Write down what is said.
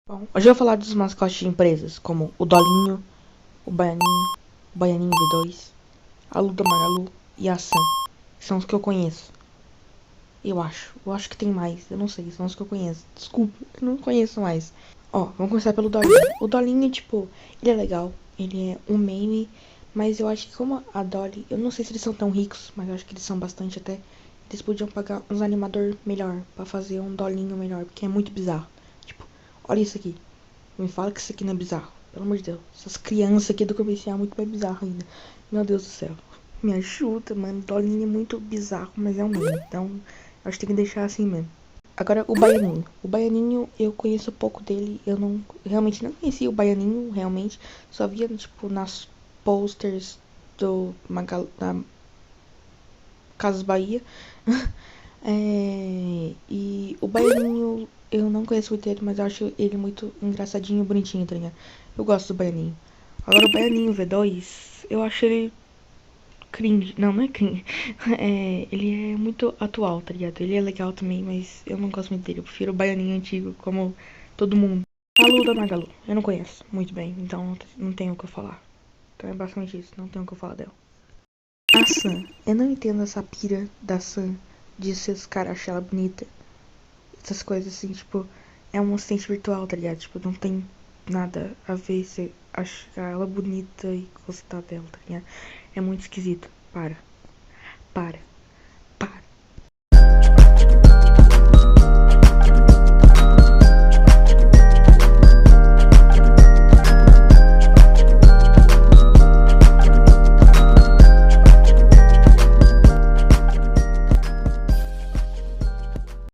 Bom, hoje eu vou falar dos mascotes de empresas, como o Dolinho, o Baianinho V2, a Luda Magalu e a Sam. São os que eu conheço. Eu acho. Eu acho que tem mais. Eu não sei. São os que eu conheço. Desculpa, eu não conheço mais. Ó, vamos começar pelo Dolinho. O Dolinho, tipo, ele é legal. Ele é um meme. Mas eu acho que como a Dolly... Eu não sei se eles são tão ricos, mas eu acho que eles são bastante até. Eles podiam pagar uns animador melhor pra fazer um Dolinho melhor. Porque é muito bizarro. Tipo, olha isso aqui. Me fala que isso aqui não é bizarro. Pelo amor de Deus. Essas crianças aqui do comercial é muito mais bizarro ainda. Meu Deus do céu. Me ajuda, mano. Dolinho é muito bizarro, mas é um meme. Então, acho que tem que deixar assim mesmo. Agora, o Baianinho. O Baianinho, eu conheço pouco dele. Eu não... Realmente não conhecia o Baianinho, realmente. Só via, tipo, nas posters da Casas Bahia. E o Baianinho, eu não conheço muito ele, mas eu acho ele muito engraçadinho e bonitinho, tá ligado? Eu gosto do Baianinho. Agora o Baianinho V2, eu acho ele cringe. Não, não é cringe. Ele é muito atual, tá ligado? Ele é legal também, mas eu não gosto muito dele. Eu prefiro o Baianinho antigo, como todo mundo. A Lu da Magalu, eu não conheço muito bem, então não tenho o que eu falar. Então é basicamente isso, não tenho o que eu falar dela. A Sam, eu não entendo essa pira da Sam de ser os caras achar ela bonita. Essas coisas assim, tipo, é um assistente virtual, tá ligado? Tipo, não tem nada a ver se achar ela bonita e gostar dela, tá ligado? É muito esquisito. Para. Para.